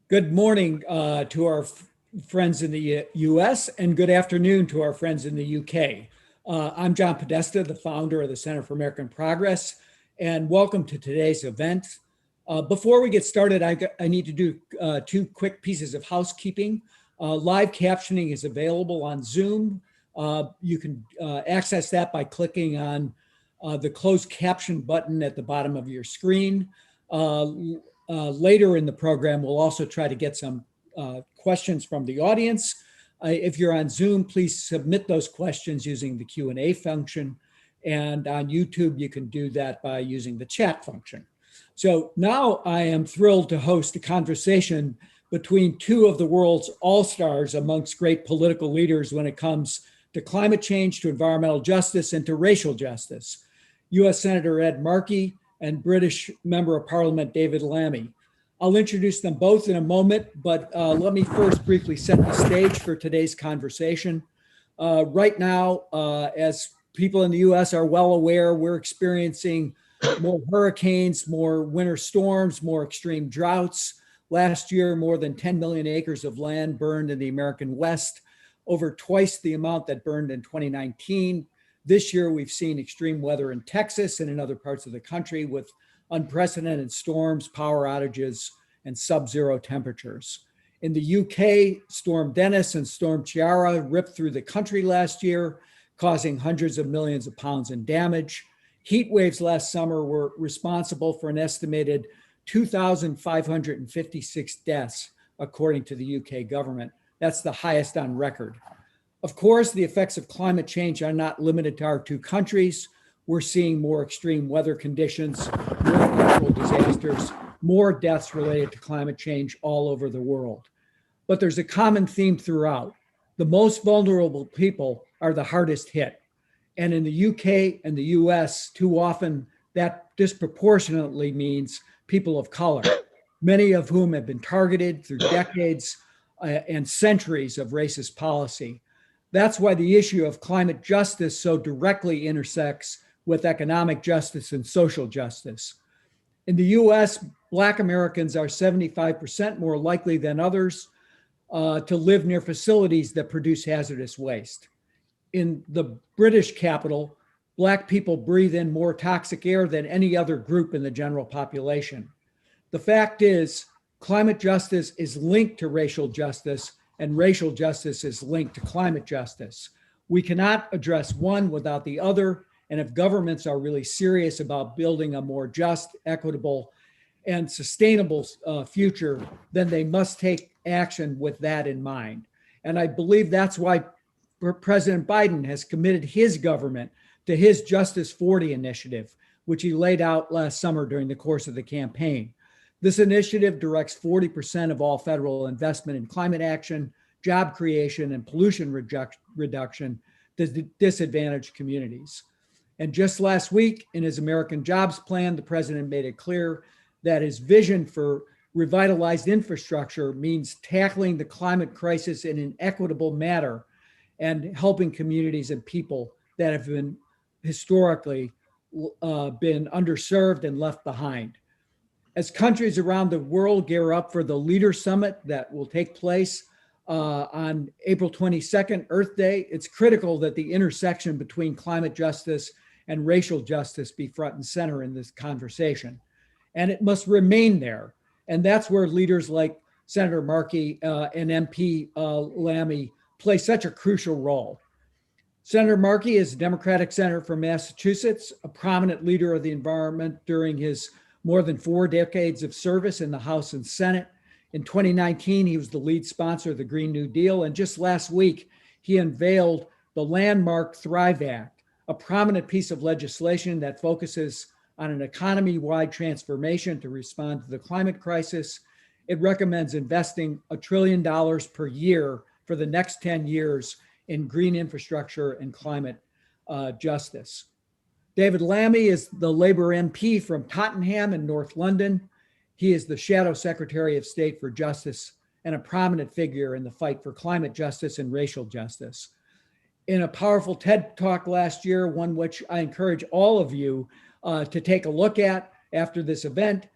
Good morning to our friends in the US and good afternoon to our friends in the UK. I'm John Podesta, the founder of the Center for American Progress, and welcome to today's event. Before we get started, I need to do two quick pieces of housekeeping. Live captioning is available on Zoom. You can access that by clicking on the closed caption button at the bottom of your screen. Later in the program, we'll also try to get some questions from the audience. If you're on Zoom, please submit those questions using the Q&A function. And on YouTube, you can do that by using the chat function. So now I am thrilled to host a conversation between two of the world's all-stars amongst great political leaders when it comes to climate change, to environmental justice, and to racial justice. US Senator Ed Markey and British Member of Parliament David Lammy. I'll introduce them both in a moment, but let me first briefly set the stage for today's conversation. Right now, as people in the US are well aware, we're experiencing more hurricanes, more winter storms, more extreme droughts. Last year, more than 10 million acres of land burned in the American West, over twice the amount that burned in 2019. This year, we've seen extreme weather in Texas and in other parts of the country with unprecedented storms, power outages, and sub-zero temperatures. In the UK, Storm Dennis and Storm Ciara ripped through the country last year, causing hundreds of millions of pounds in damage. Heat waves last summer were responsible for an estimated 2,556 deaths, according to the UK government. That's the highest on record. Of course, the effects of climate change are not limited to our two countries. We're seeing more extreme weather conditions, more natural disasters, more deaths related to climate change all over the world. But there's a common theme throughout. The most vulnerable people are the hardest hit. And in the UK and the US, too often that disproportionately means people of color, many of whom have been targeted through decades and centuries of racist policy. That's why the issue of climate justice so directly intersects with economic justice and social justice. In the US, Black Americans are 75% more likely than others to live near facilities that produce hazardous waste. In the British capital, Black people breathe in more toxic air than any other group in the general population. The fact is, climate justice is linked to racial justice, and racial justice is linked to climate justice. We cannot address one without the other, and if governments are really serious about building a more just, equitable, and sustainable future, then they must take action with that in mind. And I believe that's why President Biden has committed his government to his Justice 40 initiative, which he laid out last summer during the course of the campaign. This initiative directs 40% of all federal investment in climate action, job creation, and pollution reduction to disadvantaged communities. And just last week, in his American Jobs Plan, the president made it clear that his vision for revitalized infrastructure means tackling the climate crisis in an equitable manner and helping communities and people that have been historically been underserved and left behind. As countries around the world gear up for the Leader Summit that will take place on April 22nd, Earth Day, it's critical that the intersection between climate justice and racial justice be front and center in this conversation. And it must remain there. And that's where leaders like Senator Markey and MP Lammy play such a crucial role. Senator Markey is a Democratic senator from Massachusetts, a prominent leader of the environment during his more than 4 decades of service in the House and Senate. In 2019, he was the lead sponsor of the Green New Deal. And just last week, he unveiled the landmark Thrive Act, a prominent piece of legislation that focuses on an economy-wide transformation to respond to the climate crisis. It recommends investing $1 trillion per year for the next 10 years in green infrastructure and climate justice. David Lammy is the Labour MP from Tottenham in North London. He is the Shadow Secretary of State for Justice and a prominent figure in the fight for climate justice and racial justice. In a powerful TED Talk last year, one which I encourage all of you to take a look at after this event,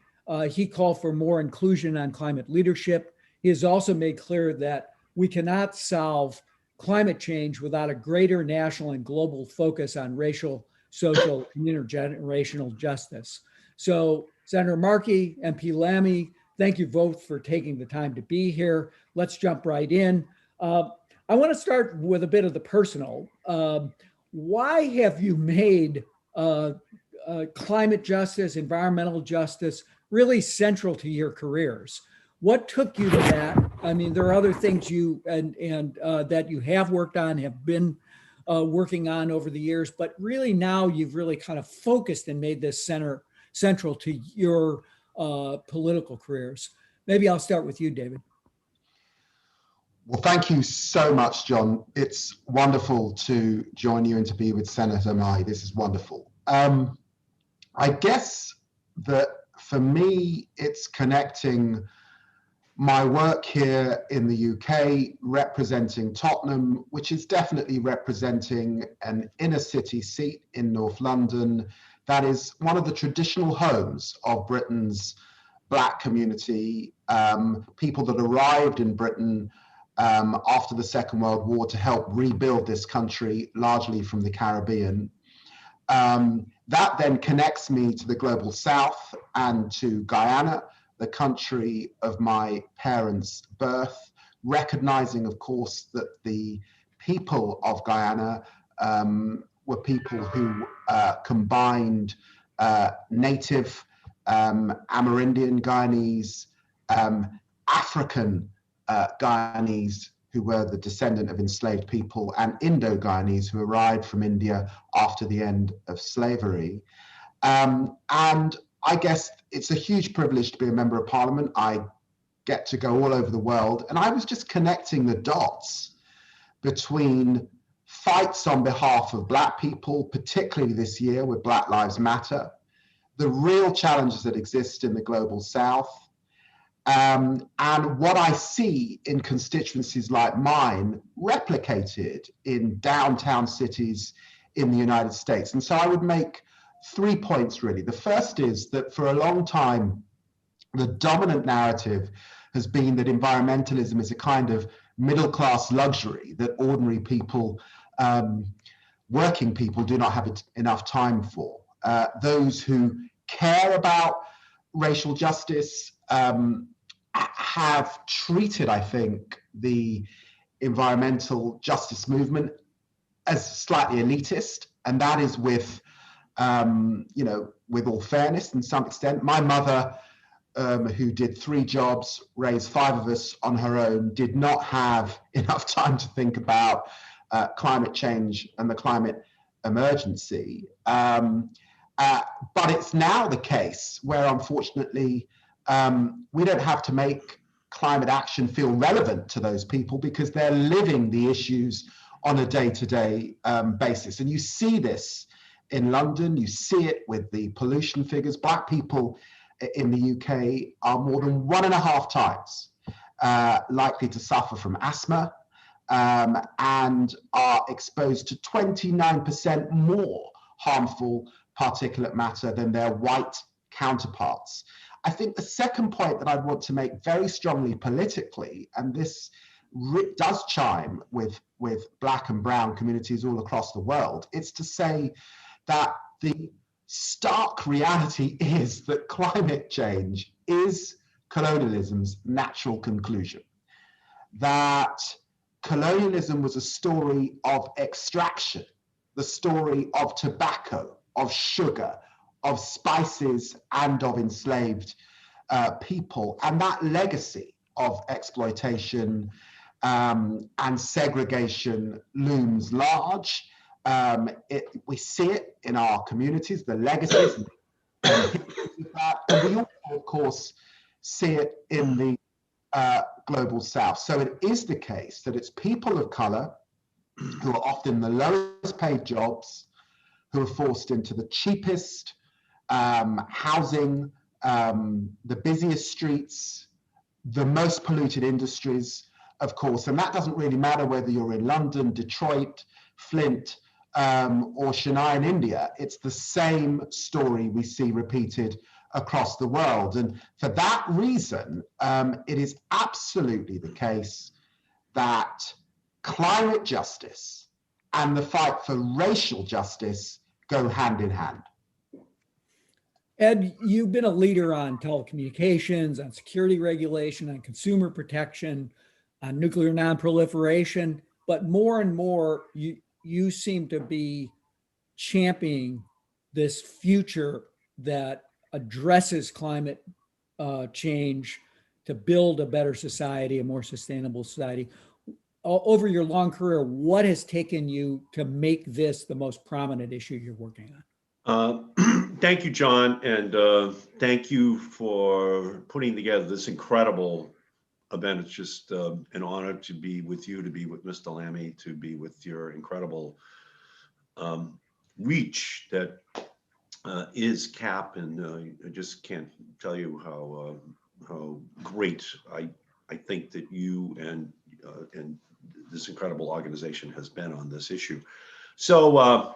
he called for more inclusion on climate leadership. He has also made clear that we cannot solve climate change without a greater national and global focus on racial, social, and intergenerational justice. So, Senator Markey, MP Lamy, thank you both for taking the time to be here. Let's jump right in. I want to start with a bit of the personal. Why have you made climate justice, environmental justice really central to your careers? What took you to that? I mean, there are other things you that you have worked on, have been working on over the years, but really now you've really kind of focused and made this central to your political careers. Maybe I'll start with you, David. Well, thank you so much, John. It's wonderful to join you and to be with Senator Mai. This is wonderful. I guess that for me, it's connecting my work here in the UK, representing Tottenham, which is definitely representing an inner city seat in North London. That is one of the traditional homes of Britain's Black community, people that arrived in Britain after the Second World War to help rebuild this country, largely from the Caribbean. That then connects me to the global South and to Guyana, the country of my parents' birth, recognizing, of course, that the people of Guyana were people who combined native Amerindian Guyanese, African Guyanese, who were the descendant of enslaved people, and Indo-Guyanese, who arrived from India after the end of slavery. And I guess it's a huge privilege to be a member of parliament. I get to go all over the world. And I was just connecting the dots between fights on behalf of Black people, particularly this year with Black Lives Matter, the real challenges that exist in the global South, and what I see in constituencies like mine replicated in downtown cities in the United States. And so I would make 3 points, really. The first is that for a long time, the dominant narrative has been that environmentalism is a kind of middle-class luxury that ordinary people, working people, do not have enough time for. Those who care about racial justice have treated, I think, the environmental justice movement as slightly elitist, and that is with with all fairness and some extent. My mother, who did 3 jobs, raised 5 of us on her own, did not have enough time to think about climate change and the climate emergency. But it's now the case where, unfortunately, we don't have to make climate action feel relevant to those people because they're living the issues on a day-to-day basis. And you see this in London, you see it with the pollution figures. Black people in the UK are more than 1.5 times likely to suffer from asthma and are exposed to 29% more harmful particulate matter than their white counterparts. I think the second point that I'd want to make very strongly politically, and this does chime with Black and brown communities all across the world, it's to say that the stark reality is that climate change is colonialism's natural conclusion. That colonialism was a story of extraction, the story of tobacco, of sugar, of spices, and of enslaved people. And that legacy of exploitation and segregation looms large. We see it in our communities, the legacies and that, and we also, of course, see it in the global South. So it is the case that it's people of color who are often the lowest paid jobs, who are forced into the cheapest housing, the busiest streets, the most polluted industries, of course. And that doesn't really matter whether you're in London, Detroit, Flint, or Chennai in India. It's the same story we see repeated across the world. And for that reason, it is absolutely the case that climate justice and the fight for racial justice go hand in hand. Ed, you've been a leader on telecommunications, on security regulation, on consumer protection, on nuclear nonproliferation, but more and more you seem to be championing this future that addresses climate change to build a better society, a more sustainable society. Over your long career, what has taken you to make this the most prominent issue you're working on? Thank you, John, and thank you for putting together this incredible event. It's just an honor to be with you, to be with Mr. Lammy, to be with your incredible reach that is CAP, and I just can't tell you how great I think that you and this incredible organization has been on this issue. So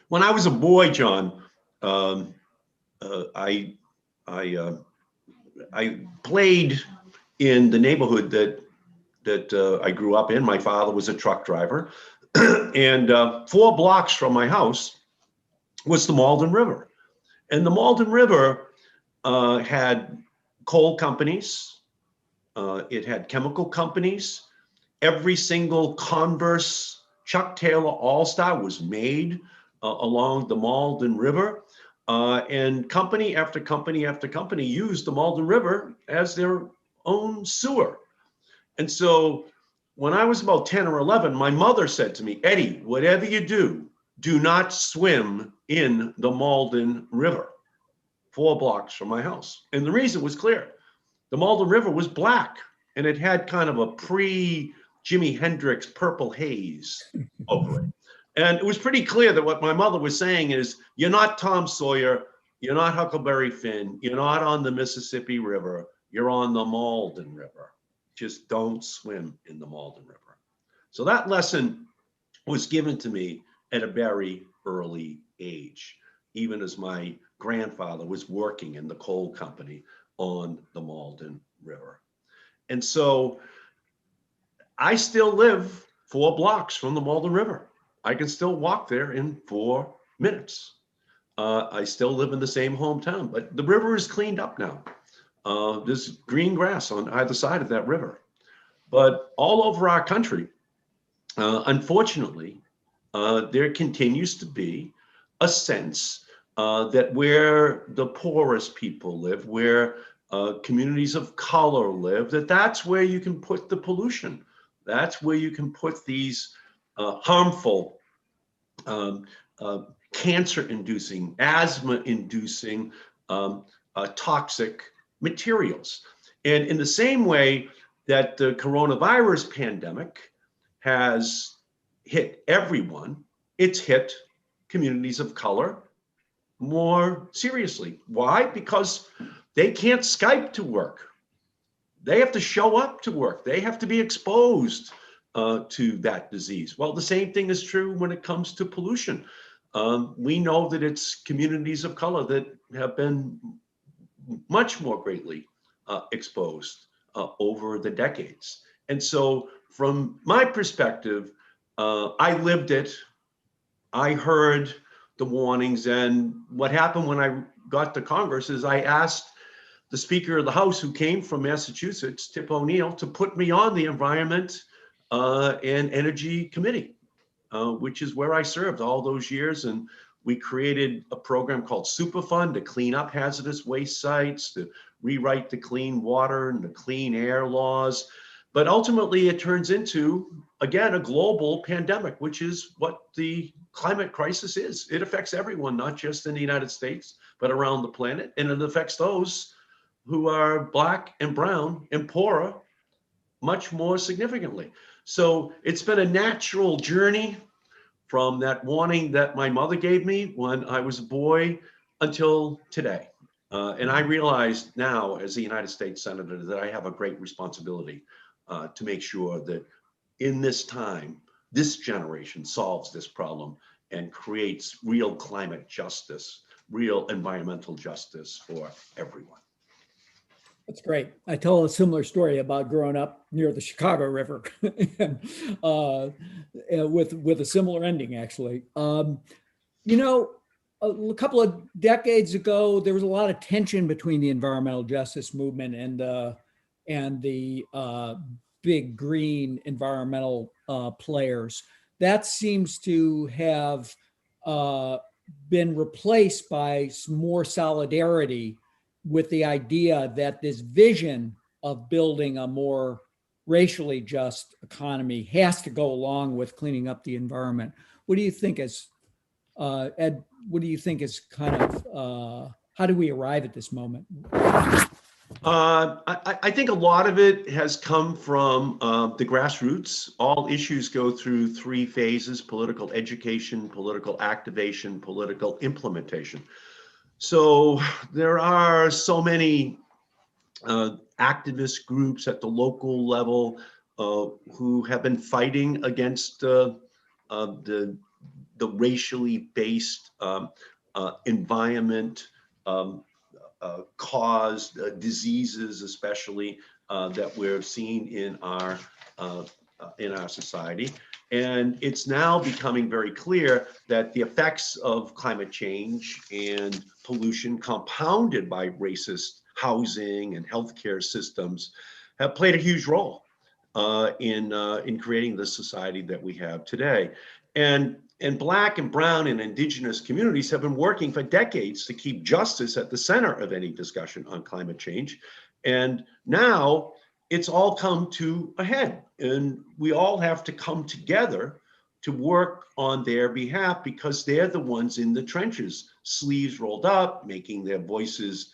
when I was a boy, John, I played in the neighborhood that I grew up in. My father was a truck driver, and 4 blocks from my house was the Malden River. And the Malden River had coal companies, it had chemical companies. Every single Converse Chuck Taylor All-Star was made along the Malden River. And company after company after company used the Malden River as their own sewer. And so when I was about 10 or 11, my mother said to me, Eddie, whatever you do, do not swim in the Malden River, 4 blocks from my house. And the reason was clear. The Malden River was black, and it had kind of a pre-Jimi Hendrix purple haze over it. And it was pretty clear that what my mother was saying is, you're not Tom Sawyer, you're not Huckleberry Finn, you're not on the Mississippi River, you're on the Malden River. Just don't swim in the Malden River. So that lesson was given to me at a very early age, even as my grandfather was working in the coal company on the Malden River. And so I still live 4 blocks from the Malden River. I can still walk there in 4 minutes. I still live in the same hometown, but the river is cleaned up now. There's green grass on either side of that river. But all over our country, unfortunately, there continues to be a sense that where the poorest people live, where communities of color live, that's where you can put the pollution. That's where you can put these harmful, cancer-inducing, asthma-inducing, toxic materials. And in the same way that the coronavirus pandemic has hit everyone, it's hit communities of color more seriously. Why? Because they can't Skype to work. They have to show up to work. They have to be exposed to that disease. Well, the same thing is true when it comes to pollution. We know that it's communities of color that have been much more greatly exposed over the decades. And so from my perspective, I lived it. I heard the warnings, and what happened when I got to Congress is I asked the Speaker of the House, who came from Massachusetts, Tip O'Neill, to put me on the Environment and Energy Committee, which is where I served all those years. And we created a program called Superfund to clean up hazardous waste sites, to rewrite the clean water and the clean air laws. But ultimately, it turns into, again, a global pandemic, which is what the climate crisis is. It affects everyone, not just in the United States, but around the planet. And it affects those who are Black and brown and poorer much more significantly. So it's been a natural journey from that warning that my mother gave me when I was a boy until today. And I realize now, as a United States Senator, that I have a great responsibility to make sure that in this time, this generation solves this problem and creates real climate justice real environmental justice for everyone. That's great. I tell a similar story about growing up near the Chicago River, and, with a similar ending, actually. You know, a couple of decades ago, there was a lot of tension between the environmental justice movement and the big green environmental players. That seems to have been replaced by some more solidarity with the idea that this vision of building a more racially just economy has to go along with cleaning up the environment. What do you think is, Ed, what do you think is kind of, how do we arrive at this moment? I think a lot of it has come from the grassroots. All issues go through three phases: political education, political activation, political implementation. So there are so many activist groups at the local level who have been fighting against the racially based environment caused diseases, especially that we're seeing in our society. And it's now becoming very clear that the effects of climate change and pollution, compounded by racist housing and healthcare systems, have played a huge role in creating the society that we have today. And Black and Brown and Indigenous communities have been working for decades to keep justice at the center of any discussion on climate change. And now it's all come to a head, and we all have to come together to work on their behalf, because they're the ones in the trenches, sleeves rolled up, making their voices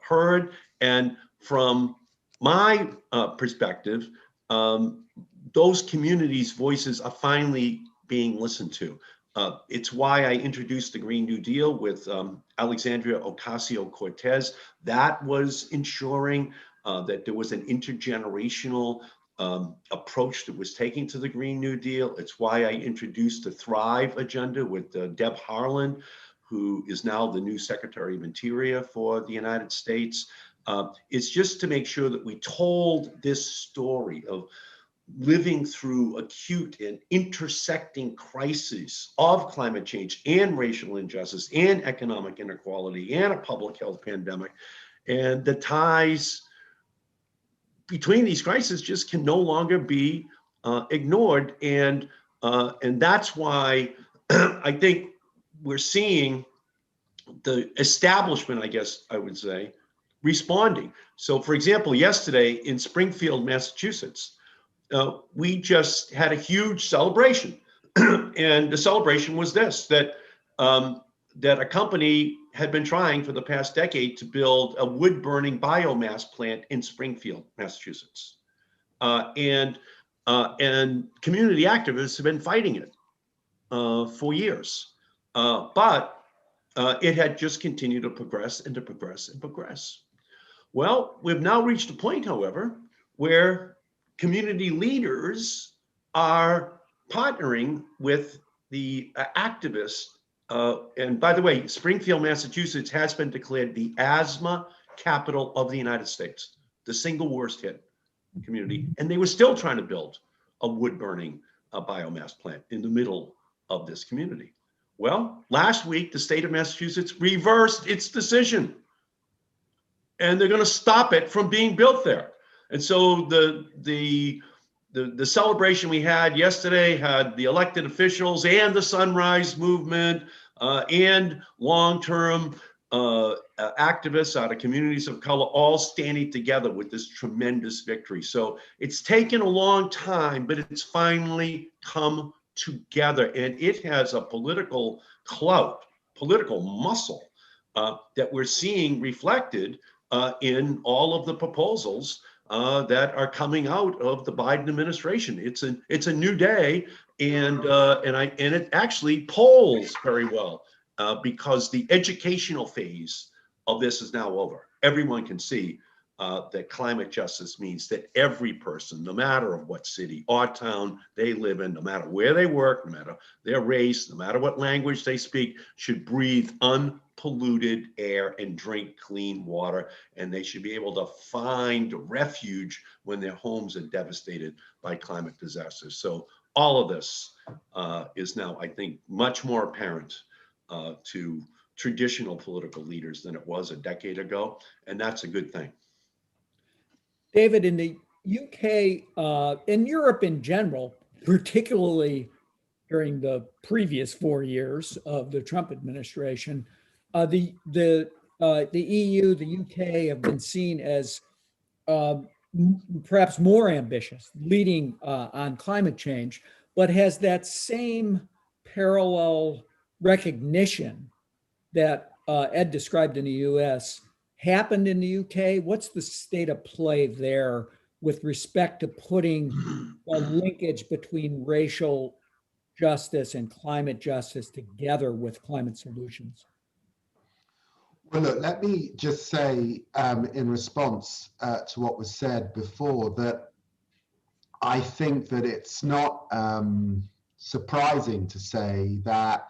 heard. And from my perspective, those communities' voices are finally being listened to. It's why I introduced the Green New Deal with Alexandria Ocasio-Cortez. That was ensuring that there was an intergenerational approach that was taking to the Green New Deal. It's why I introduced the Thrive agenda with Deb Haaland, who is now the new Secretary of Interior for the United States. It's just to make sure that we told this story of living through acute and intersecting crises of climate change and racial injustice and economic inequality and a public health pandemic. And the ties between these crises just can no longer be ignored. And that's why I think we're seeing the establishment, I guess I would say, responding. So for example, yesterday in Springfield, Massachusetts, we just had a huge celebration. And the celebration was this, that a company had been trying for the past decade to build a wood-burning biomass plant in Springfield, Massachusetts. And community activists have been fighting it for years. But it had just continued to progress and to progress and progress. Well, we've now reached a point, however, where community leaders are partnering with the activists. And by the way, Springfield, Massachusetts has been declared the asthma capital of the United States, the single worst hit community. And they were still trying to build a wood-burning biomass plant in the middle of this community. Well, last week, the state of Massachusetts reversed its decision, and they're going to stop it from being built there. And so the celebration we had yesterday had the elected officials and the Sunrise Movement and long-term activists out of communities of color all standing together with this tremendous victory. So it's taken a long time, but it's finally come together, and it has a political clout, political muscle that we're seeing reflected in all of the proposals that are coming out of the Biden administration. It's a new day, and it actually polls very well because the educational phase of this is now over. Everyone can see that climate justice means that every person, no matter what city or town they live in, no matter where they work, no matter their race, no matter what language they speak, should breathe unpolluted air and drink clean water. And they should be able to find refuge when their homes are devastated by climate disasters. So all of this is now, I think, much more apparent to traditional political leaders than it was a decade ago. And that's a good thing. David, in the UK, in Europe in general, particularly during the previous 4 years of the Trump administration, the EU, the UK have been seen as perhaps more ambitious, leading on climate change, but has that same parallel recognition that Ed described in the US happened in the UK? What's the state of play there with respect to putting a linkage between racial justice and climate justice together with climate solutions? Well, look, let me just say in response to what was said before that I think that it's not surprising to say that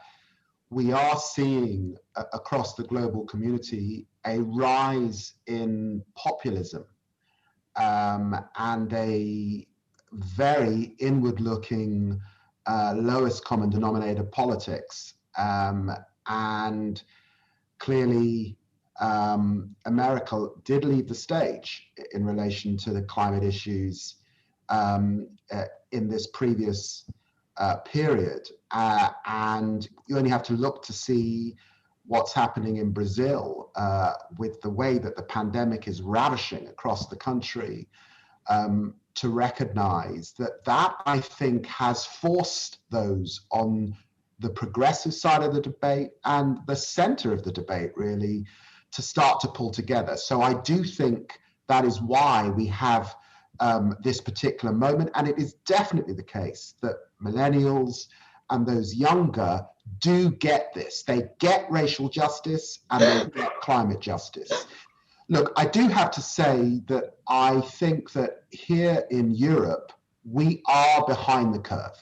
we are seeing across the global community a rise in populism and a very inward-looking lowest common denominator politics. And clearly, America did lead the stage in relation to the climate issues in this previous period. And you only have to look to see what's happening in Brazil with the way that the pandemic is ravishing across the country to recognize that I think has forced those on the progressive side of the debate and the center of the debate really to start to pull together. So I do think that is why we have this particular moment. And it is definitely the case that millennials and those younger do get this. They get racial justice and they get climate justice. Look, I do have to say that I think that here in Europe, we are behind the curve.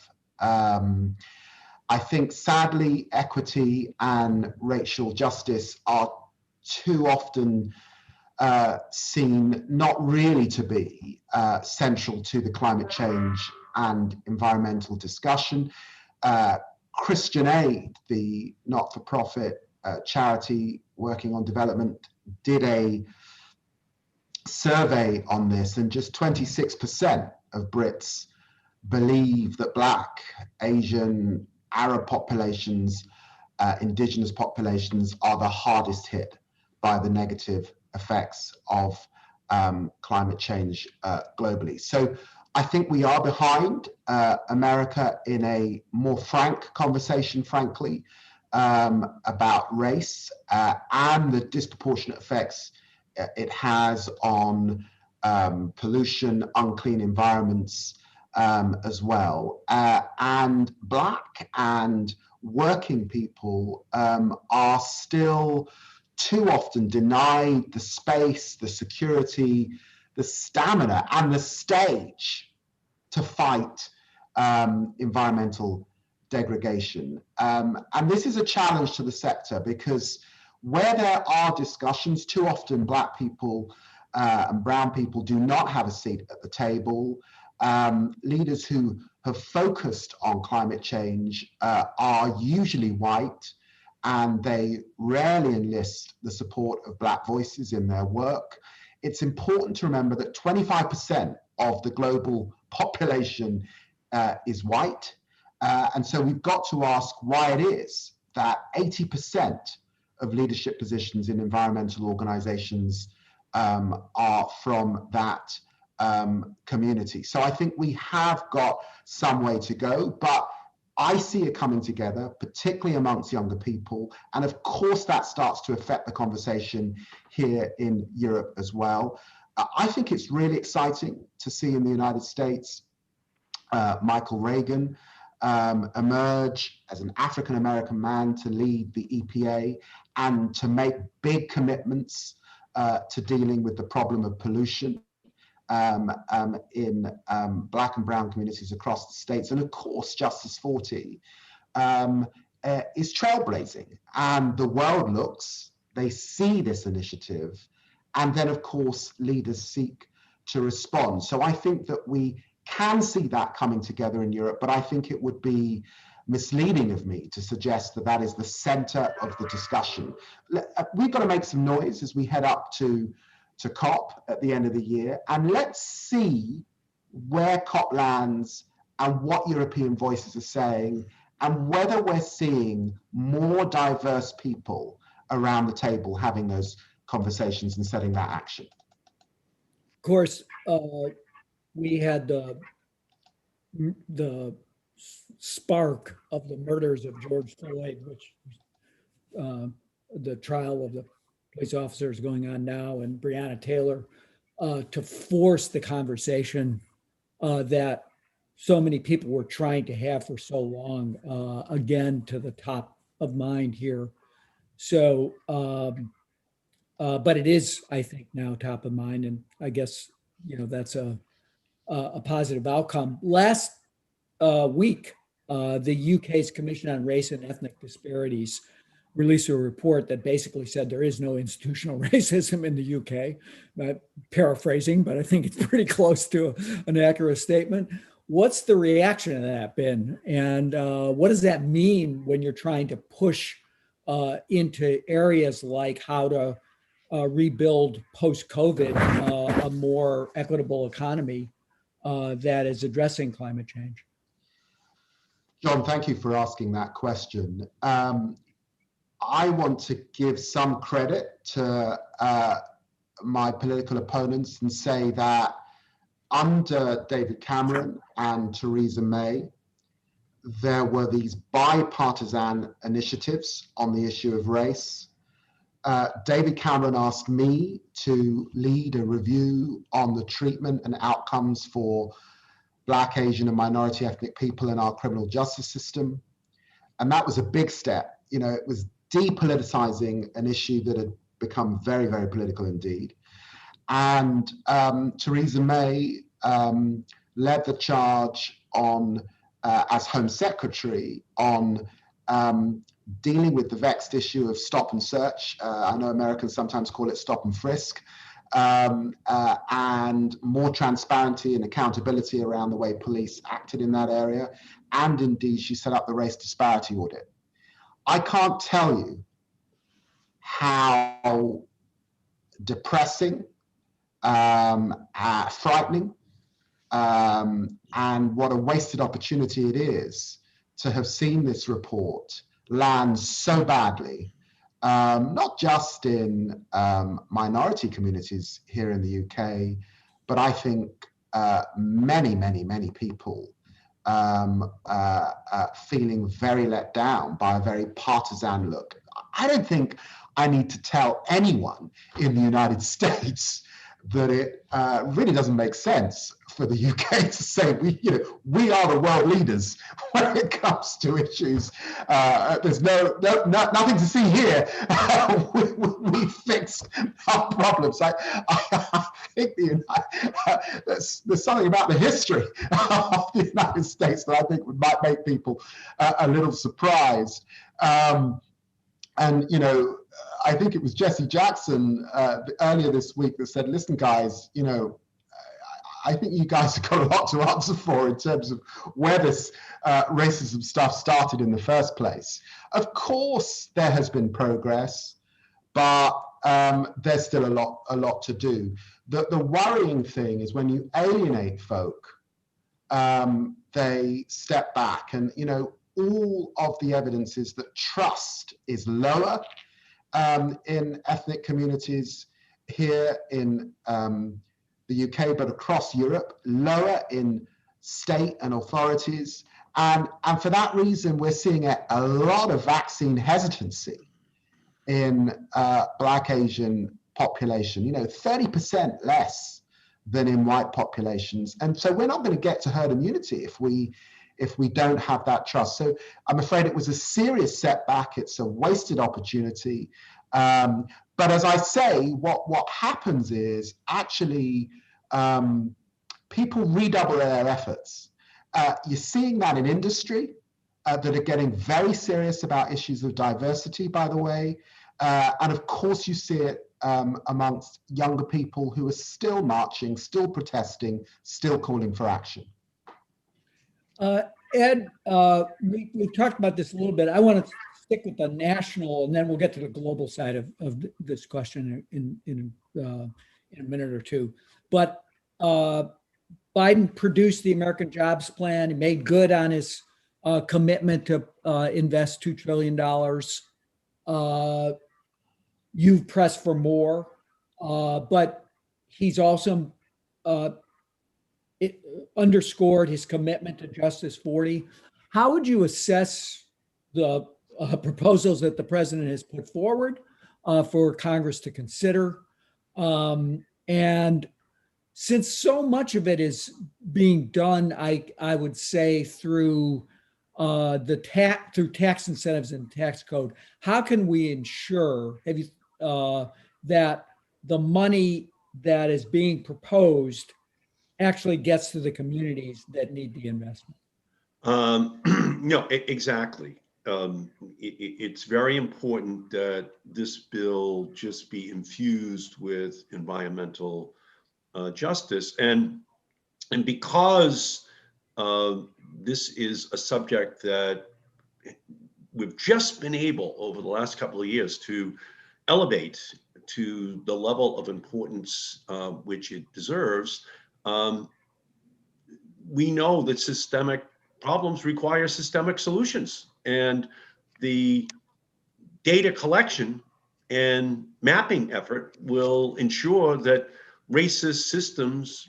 I think sadly, equity and racial justice are too often seen not really to be central to the climate change and environmental discussion. Christian Aid, the not-for-profit charity working on development, did a survey on this, and just 26% of Brits believe that Black, Asian, Arab populations, indigenous populations are the hardest hit by the negative effects of climate change globally. So I think we are behind America in a more frank conversation, frankly, about race and the disproportionate effects it has on pollution, unclean environments as well. And Black and working people are still too often denied the space, the security, the stamina, and the stage to fight environmental degradation. And this is a challenge to the sector because where there are discussions, too often Black people and brown people do not have a seat at the table. Leaders who have focused on climate change are usually white, and they rarely enlist the support of Black voices in their work. It's important to remember that 25% of the global population is white. And so we've got to ask why it is that 80% of leadership positions in environmental organizations are from that community. So I think we have got some way to go, but I see it coming together, particularly amongst younger people. And of course, that starts to affect the conversation here in Europe as well. I think it's really exciting to see in the United States, Michael Reagan emerge as an African-American man to lead the EPA and to make big commitments to dealing with the problem of pollution in Black and brown communities across the states. And of course, Justice 40 is trailblazing. And the world looks, they see this initiative, and then of course, leaders seek to respond. So I think that we can see that coming together in Europe, but I think it would be misleading of me to suggest that that is the center of the discussion. We've got to make some noise as we head up to COP at the end of the year, and let's see where COP lands and what European voices are saying, and whether we're seeing more diverse people around the table having those conversations and setting that action. Of course, we had the spark of the murders of George Floyd, which the trial of the police officers going on now, and Breonna Taylor, to force the conversation that so many people were trying to have for so long, again, to the top of mind here. So, but it is, I think, now top of mind, and I guess, that's a positive outcome. Last week, the UK's Commission on Race and Ethnic Disparities released a report that basically said there is no institutional racism in the UK. Paraphrasing, but I think it's pretty close to an accurate statement. What's the reaction to that been? And what does that mean when you're trying to push into areas like how to rebuild post-COVID a more equitable economy that is addressing climate change? John, thank you for asking that question. I want to give some credit to my political opponents and say that under David Cameron and Theresa May, there were these bipartisan initiatives on the issue of race. David Cameron asked me to lead a review on the treatment and outcomes for Black, Asian, and minority ethnic people in our criminal justice system. And that was a big step. It was depoliticizing an issue that had become very, very political indeed. And Theresa May led the charge on, as Home Secretary, on dealing with the vexed issue of stop and search. I know Americans sometimes call it stop and frisk, and more transparency and accountability around the way police acted in that area. And indeed, she set up the race disparity audit. I can't tell you how depressing, frightening, and what a wasted opportunity it is to have seen this report land so badly, not just in minority communities here in the UK, but I think many, many, many people feeling very let down by a very partisan look. I don't think I need to tell anyone in the United States that it really doesn't make sense for the UK to say we are the world leaders when it comes to issues. There's nothing to see here. we fixed our problems. I think there's something about the history of the United States that I think might make people a little surprised. I think it was Jesse Jackson earlier this week that said, listen, guys, I think you guys have got a lot to answer for in terms of where this racism stuff started in the first place. Of course, there has been progress, but there's still a lot to do. The worrying thing is when you alienate folk, they step back, and all of the evidence is that trust is lower in ethnic communities here in the UK, but across Europe, lower in state and authorities. And for that reason, we're seeing a lot of vaccine hesitancy in Black Asian population, 30% less than in white populations. And so we're not going to get to herd immunity if we don't have that trust. So I'm afraid it was a serious setback. It's a wasted opportunity. But But as I say, what happens is actually people redouble their efforts. You're seeing that in industry that are getting very serious about issues of diversity, by the way. And of course, you see it amongst younger people who are still marching, still protesting, still calling for action. Ed, we've talked about this a little bit. I want to stick with the national, and then we'll get to the global side of this question in a minute or two. But Biden produced the American Jobs Plan. He made good on his commitment to invest $2 trillion. You've pressed for more, but he's also underscored his commitment to Justice 40. How would you assess the proposals that the president has put forward for Congress to consider? And since so much of it is being done, I would say through through tax incentives and tax code, how can we ensure that the money that is being proposed actually gets to the communities that need the investment? No, exactly. It's very important that this bill just be infused with environmental justice, and because this is a subject that we've just been able over the last couple of years to elevate to the level of importance which it deserves. We know that systemic problems require systemic solutions, and the data collection and mapping effort will ensure that racist systems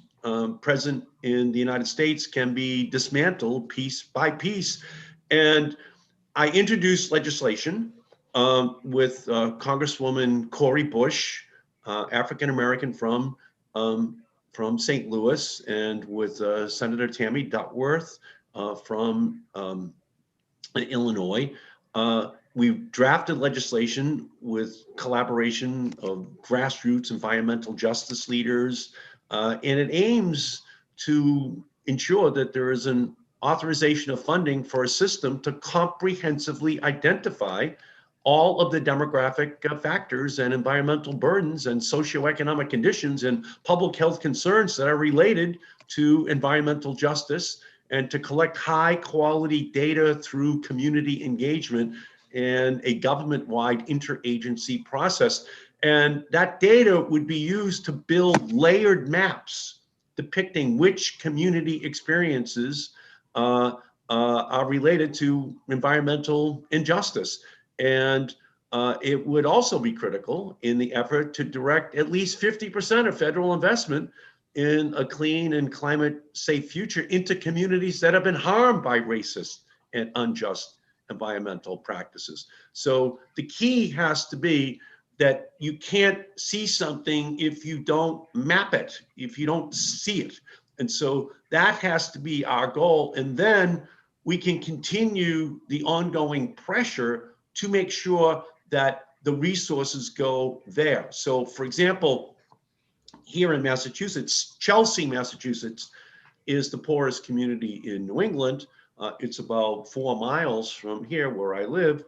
present in the United States can be dismantled piece by piece. And I introduced legislation with Congresswoman Cori Bush, African-American from St. Louis, and with Senator Tammy Duckworth from Illinois. We've drafted legislation with collaboration of grassroots environmental justice leaders, and it aims to ensure that there is an authorization of funding for a system to comprehensively identify all of the demographic factors and environmental burdens and socioeconomic conditions and public health concerns that are related to environmental justice, and to collect high quality data through community engagement and a government-wide interagency process. And that data would be used to build layered maps depicting which community experiences are related to environmental injustice. And it would also be critical in the effort to direct at least 50% of federal investment in a clean and climate safe future into communities that have been harmed by racist and unjust environmental practices. So the key has to be that you can't see something if you don't map it, if you don't see it. And so that has to be our goal. And then we can continue the ongoing pressure to make sure that the resources go there. So for example, here in Massachusetts, Chelsea, Massachusetts is the poorest community in New England. It's about 4 miles from here where I live.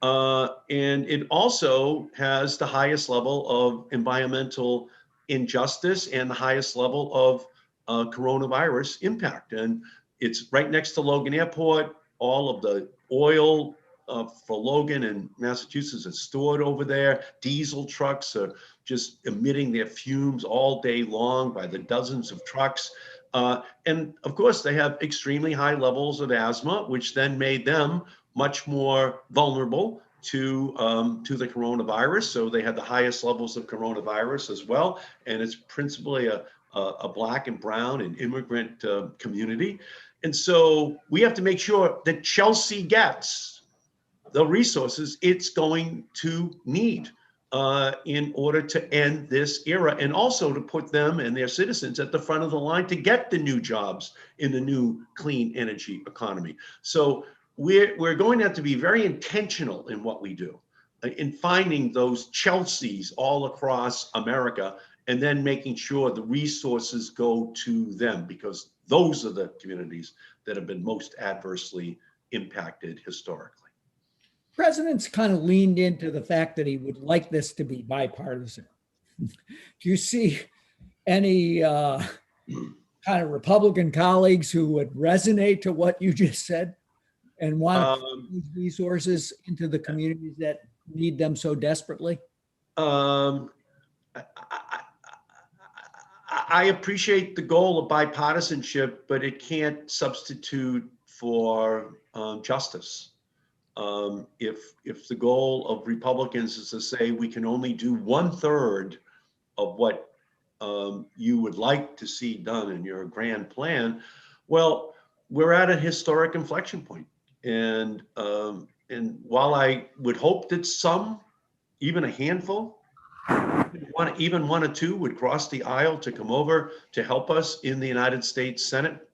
And it also has the highest level of environmental injustice and the highest level of coronavirus impact. And it's right next to Logan Airport. All of the oil for Logan and Massachusetts is stored over there. Diesel trucks are just emitting their fumes all day long by the dozens of trucks. And of course, they have extremely high levels of asthma, which then made them much more vulnerable to the coronavirus. So they had the highest levels of coronavirus as well. And it's principally a Black and brown and immigrant community. And so we have to make sure that Chelsea gets the resources it's going to need in order to end this era, and also to put them and their citizens at the front of the line to get the new jobs in the new clean energy economy. So we're going to have to be very intentional in what we do. in finding those Chelseas all across America, and then making sure the resources go to them, because those are the communities that have been most adversely impacted historically. President's kind of leaned into the fact that he would like this to be bipartisan. Do you see any kind of Republican colleagues who would resonate to what you just said and want to put these resources into the communities that need them so desperately? I appreciate the goal of bipartisanship, but it can't substitute for justice. If the goal of Republicans is to say we can only do 1/3 of what you would like to see done in your grand plan, well, we're at a historic inflection point. And while I would hope that some, even a handful, even one or two, would cross the aisle to come over to help us in the United States Senate,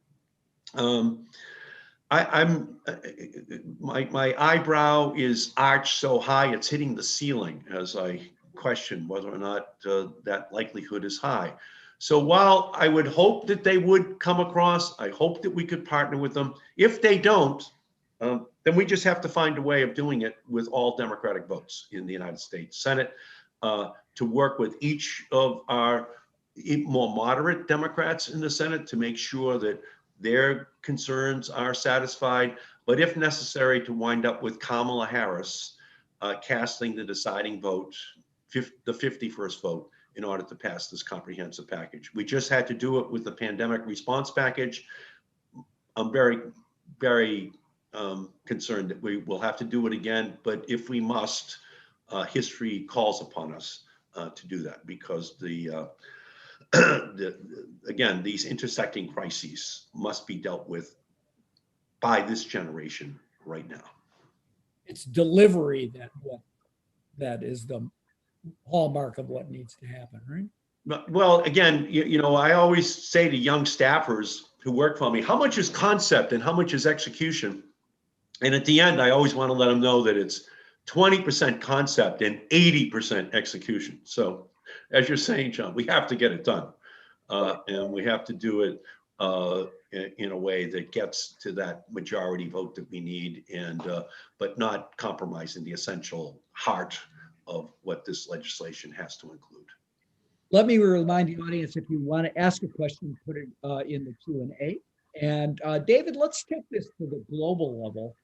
my eyebrow is arched so high it's hitting the ceiling as I question whether or not that likelihood is high. So while I would hope that they would come across, I hope that we could partner with them. If they don't, then we just have to find a way of doing it with all Democratic votes in the United States Senate, to work with each of our more moderate Democrats in the Senate to make sure that their concerns are satisfied, but if necessary, to wind up with Kamala Harris casting the deciding vote, the 51st vote, in order to pass this comprehensive package. We just had to do it with the pandemic response package. I'm very, very concerned that we will have to do it again, but if we must, history calls upon us to do that, because again, these intersecting crises must be dealt with by this generation right now. It's delivery that is the hallmark of what needs to happen, right? Well, again, I always say to young staffers who work for me, how much is concept and how much is execution? And at the end, I always want to let them know that it's 20% concept and 80% execution. So as you're saying, John, we have to get it done. And we have to do it in a way that gets to that majority vote that we need, but not compromising the essential heart of what this legislation has to include. Let me remind the audience, if you want to ask a question, put it in the Q&A. And David, let's take this to the global level.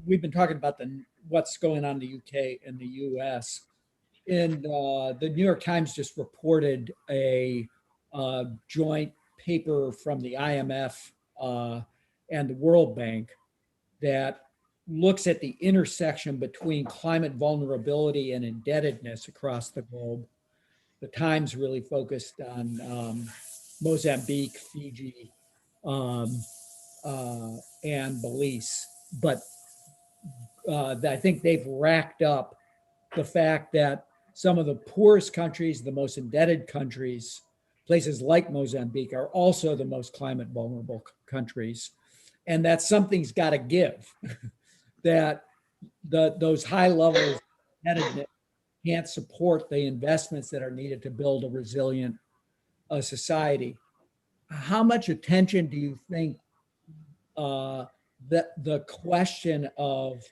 We've been talking about what's going on in the UK and the US. And the New York Times just reported a joint paper from the IMF and the World Bank that looks at the intersection between climate vulnerability and indebtedness across the globe. The Times really focused on Mozambique, Fiji, and Belize. But I think they've racked up the fact that some of the poorest countries, the most indebted countries, places like Mozambique, are also the most climate vulnerable countries. And that something's got to give. That those high levels of indebtedness can't support the investments that are needed to build a resilient society. How much attention do you think that the question of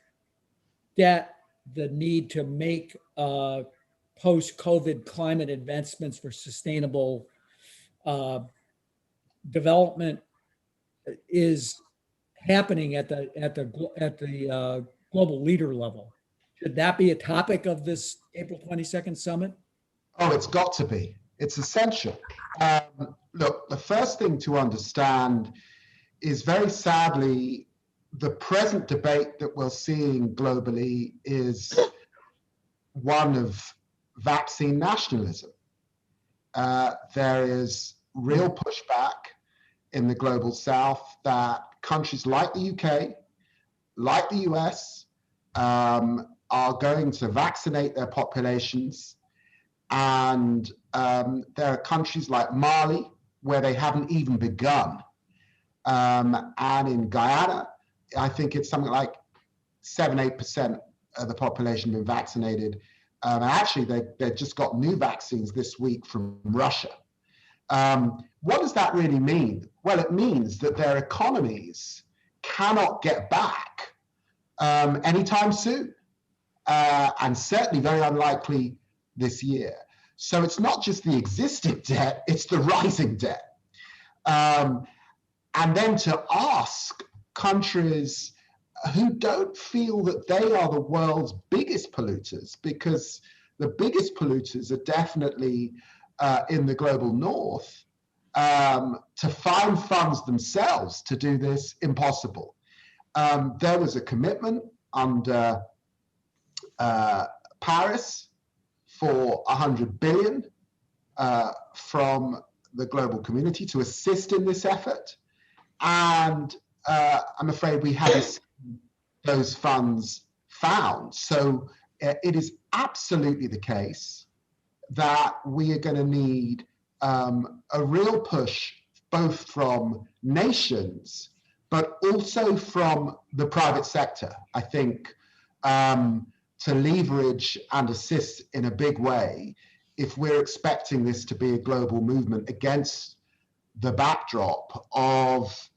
debt, the need to make post-COVID climate investments for sustainable development is happening at the global leader level? Should that be a topic of this April 22nd summit? Oh, it's got to be. It's essential. Look, the first thing to understand is, very sadly, the present debate that we're seeing globally is one of vaccine nationalism. There is real pushback in the global south that countries like the UK, like the US, are going to vaccinate their populations. And there are countries like Mali where they haven't even begun. And in Guyana, I think it's something like 7-8% of the population been vaccinated. And actually, they just got new vaccines this week from Russia. What does that really mean? Well, it means that their economies cannot get back anytime soon, and certainly very unlikely this year. So it's not just the existing debt, it's the rising debt. And then to ask countries who don't feel that they are the world's biggest polluters, because the biggest polluters are definitely in the global north, to find funds themselves to do this, impossible. There was a commitment under Paris for 100 billion from the global community to assist in this effort. And I'm afraid we haven't seen those funds found. So it is absolutely the case that we are going to need a real push, both from nations, but also from the private sector, I think, to leverage and assist in a big way if we're expecting this to be a global movement against the backdrop of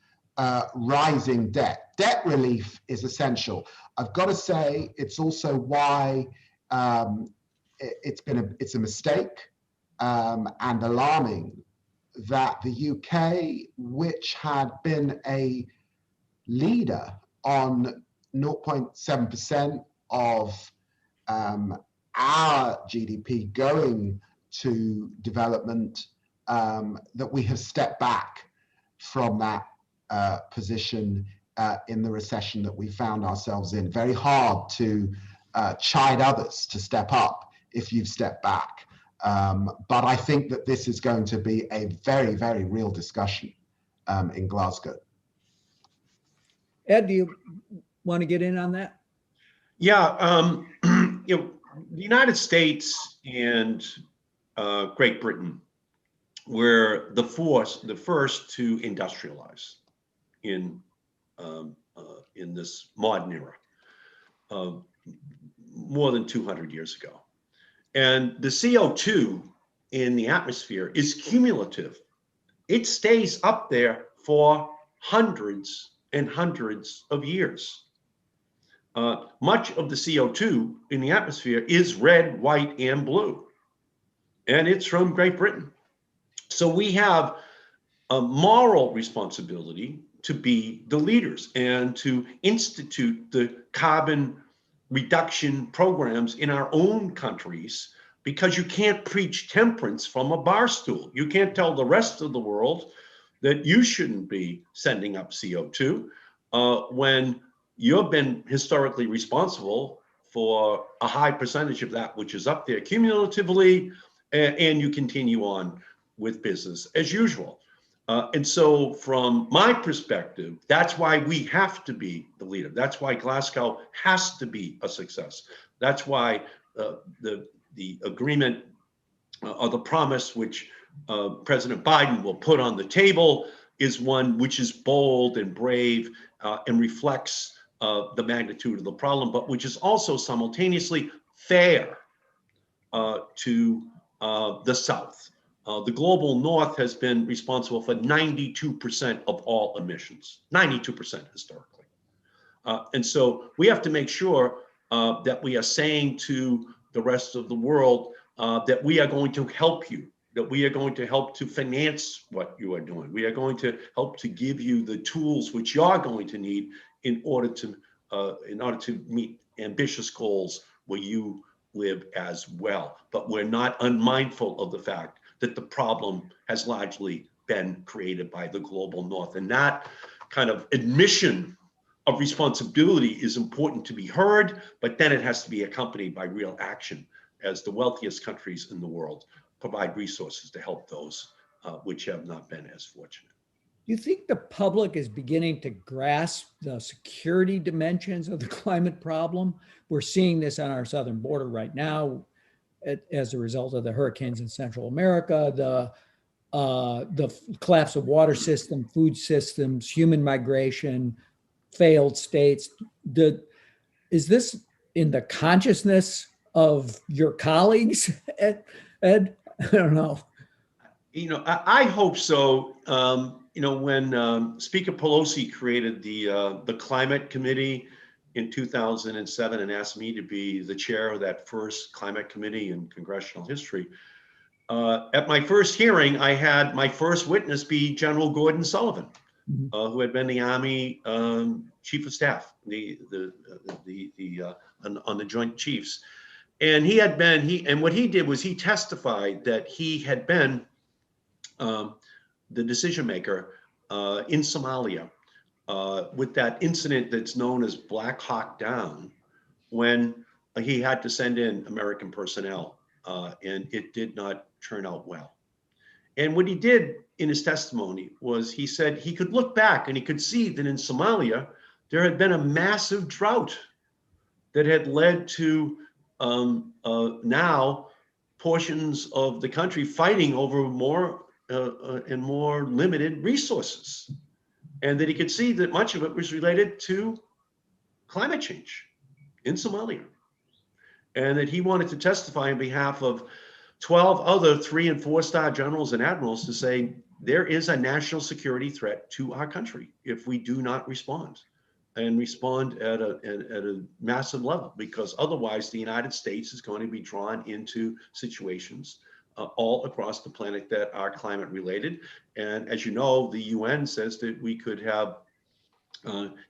rising debt. Debt relief is essential. I've got to say, it's also why it's a mistake and alarming that the UK, which had been a leader on 0.7% of our GDP going to development, that we have stepped back from that position in the recession that we found ourselves in. Very hard to chide others to step up if you've stepped back. But I think that this is going to be a very, very real discussion in Glasgow. Ed, do you want to get in on that? Yeah, you know, the United States and Great Britain were the first to industrialize in this modern era, more than 200 years ago. And the CO2 in the atmosphere is cumulative. It stays up there for hundreds and hundreds of years. Much of the CO2 in the atmosphere is red, white, and blue, and it's from Great Britain. So we have a moral responsibility to be the leaders and to institute the carbon reduction programs in our own countries, because you can't preach temperance from a bar stool. You can't tell the rest of the world that you shouldn't be sending up CO2 when you've been historically responsible for a high percentage of that which is up there cumulatively, and you continue on with business as usual. And so from my perspective, that's why we have to be the leader. That's why Glasgow has to be a success. That's why the agreement or the promise which President Biden will put on the table is one which is bold and brave and reflects the magnitude of the problem, but which is also simultaneously fair to the South. The global North has been responsible for 92% of all emissions, 92% historically. And so we have to make sure that we are saying to the rest of the world that we are going to help you, that we are going to help to finance what you are doing. We are going to help to give you the tools which you are going to need in order to meet ambitious goals where you live as well. But we're not unmindful of the fact that the problem has largely been created by the global North. And that kind of admission of responsibility is important to be heard, but then it has to be accompanied by real action as the wealthiest countries in the world provide resources to help those which have not been as fortunate. Do you think the public is beginning to grasp the security dimensions of the climate problem? We're seeing this on our southern border right now as a result of the hurricanes in Central America, the collapse of water system, food systems, human migration, failed states. is this in the consciousness of your colleagues, Ed? I don't know. I hope so. When Speaker Pelosi created the climate committee in 2007 and asked me to be the chair of that first climate committee in congressional history, at my first hearing, I had my first witness be General Gordon Sullivan, who had been the Army Chief of Staff, on the Joint Chiefs, and and what he did was he testified that he had been the decision maker in Somalia with that incident that's known as Black Hawk Down, when he had to send in American personnel, and it did not turn out well. And what he did in his testimony was he said he could look back and he could see that in Somalia, there had been a massive drought that had led to now portions of the country fighting over more and more limited resources. And that he could see that much of it was related to climate change in Somalia. And that he wanted to testify on behalf of 12 other 3- and 4-star generals and admirals to say there is a national security threat to our country if we do not respond, and respond at a massive level, because otherwise the United States is going to be drawn into situations all across the planet that are climate related. And as you know, the UN says that we could have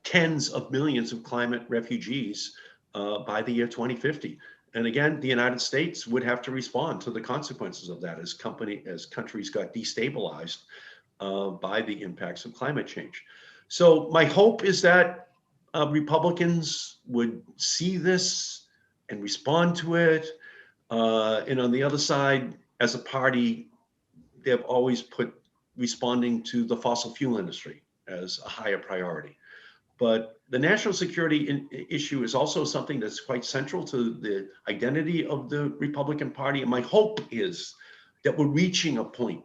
tens of millions of climate refugees by the year 2050. And again, the United States would have to respond to the consequences of that as countries got destabilized by the impacts of climate change. So my hope is that Republicans would see this and respond to it. And on the other side, as a party, they've always put responding to the fossil fuel industry as a higher priority. But the national security issue is also something that's quite central to the identity of the Republican Party. And my hope is that we're reaching a point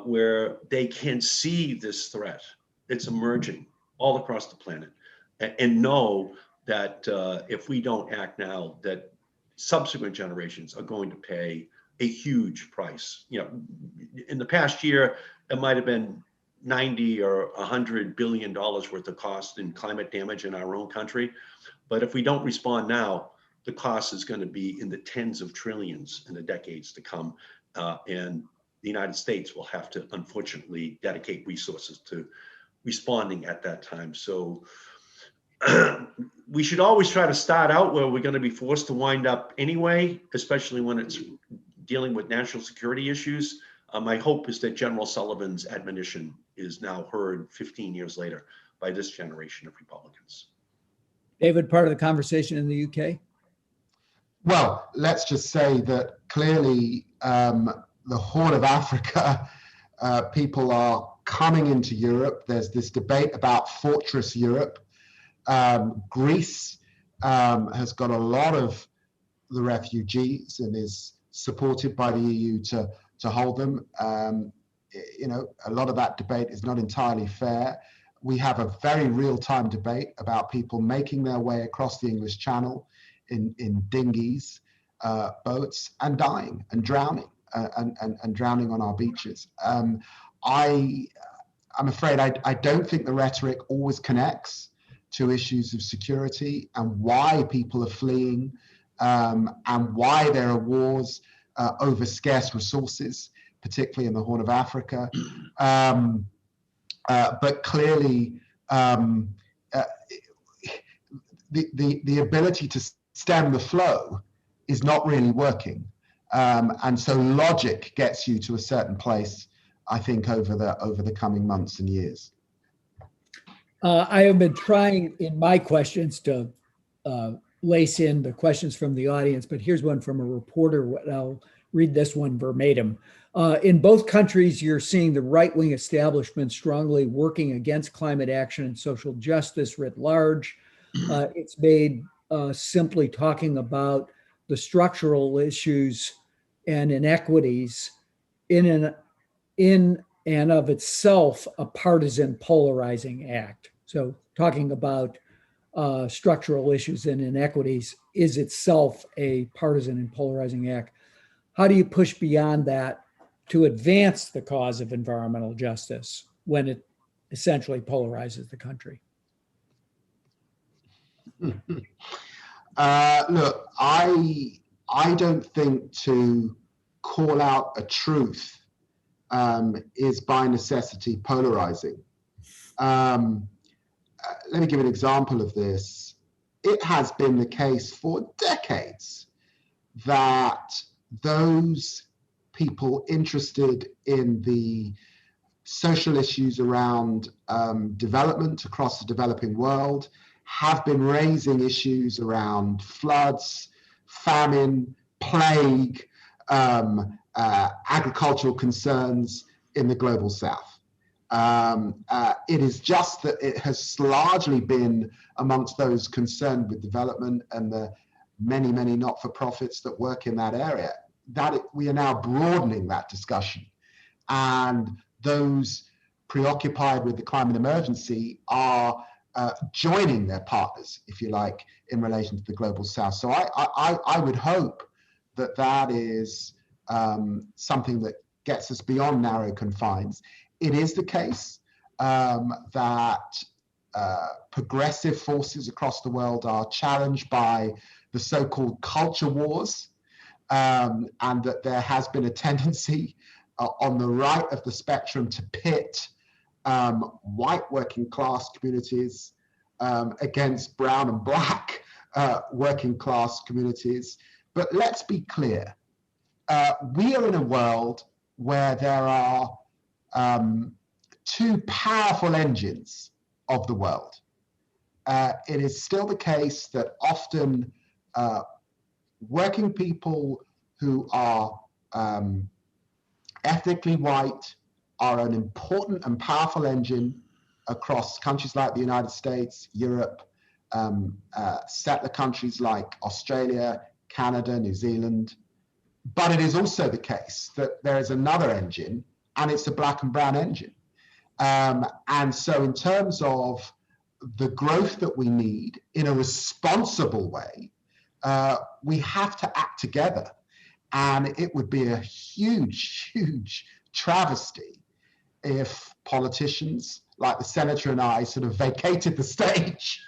where they can see this threat. It's emerging all across the planet, and know that if we don't act now, that subsequent generations are going to pay a huge price. In the past year, it might have been 90 or $100 billion worth of cost in climate damage in our own country. But if we don't respond now, the cost is going to be in the tens of trillions in the decades to come. And the United States will have to, unfortunately, dedicate resources to responding at that time. So we should always try to start out where we're going to be forced to wind up anyway, especially when it's dealing with national security issues. My hope is that General Sullivan's admonition is now heard 15 years later by this generation of Republicans. David, part of the conversation in the UK? Well, let's just say that clearly the Horn of Africa, people are coming into Europe. There's this debate about Fortress Europe. Greece has got a lot of the refugees and is supported by the EU to hold them. A lot of that debate is not entirely fair. We have a very real-time debate about people making their way across the English Channel in dinghies, boats, and dying and drowning and drowning on our beaches. I'm afraid I don't think the rhetoric always connects to issues of security and why people are fleeing, and why there are wars over scarce resources, particularly in the Horn of Africa. But clearly, the ability to stem the flow is not really working. And so logic gets you to a certain place, I think, over the coming months and years. I have been trying in my questions to lace in the questions from the audience, but here's one from a reporter. I'll read this one verbatim. In both countries, you're seeing the right-wing establishment strongly working against climate action and social justice writ large. It's made simply talking about the structural issues and inequities in and of itself a partisan polarizing act. So talking about structural issues and inequities is itself a partisan and polarizing act. How do you push beyond that to advance the cause of environmental justice when it essentially polarizes the country? Look, I don't think to call out a truth is by necessity polarizing. Let me give an example of this. It has been the case for decades that those people interested in the social issues around development across the developing world have been raising issues around floods, famine, plague, agricultural concerns in the global south. It is just that it has largely been amongst those concerned with development and the many, many not-for-profits that work in that area, that we are now broadening that discussion. And those preoccupied with the climate emergency are joining their partners, if you like, in relation to the global south. So I would hope that that is something that gets us beyond narrow confines. It is the case that progressive forces across the world are challenged by the so-called culture wars, and that there has been a tendency on the right of the spectrum to pit white working class communities against brown and black working class communities. But let's be clear, we are in a world where there are two powerful engines of the world. It is still the case that often working people who are ethnically white are an important and powerful engine across countries like the United States, Europe, settler countries like Australia, Canada, New Zealand. But it is also the case that there is another engine, and it's the black and brown engine. And so in terms of the growth that we need in a responsible way, we have to act together. And it would be a huge, huge travesty if politicians like the senator and I sort of vacated the stage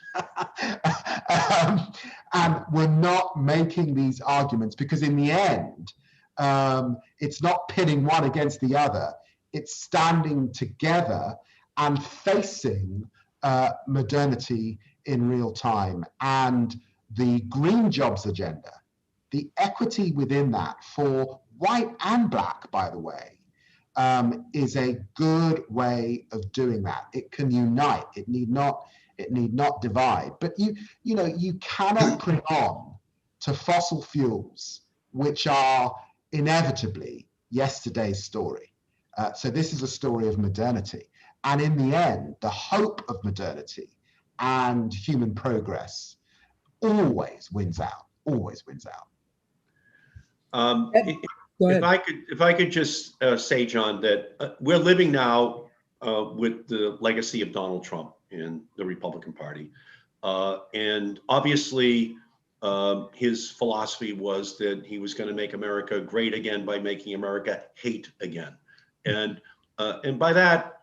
and we're not making these arguments, because in the end, it's not pitting one against the other. It's standing together and facing modernity in real time. And the green jobs agenda, the equity within that for white and black, by the way, is a good way of doing that. It can unite. It need not divide. But you cannot cling on to fossil fuels, which are inevitably yesterday's story. So this is a story of modernity. And in the end, the hope of modernity and human progress always wins out. Always wins out. If I could just say, John, that we're living now with the legacy of Donald Trump in the Republican Party. And obviously, his philosophy was that he was going to make America great again by making America hate again. And by that,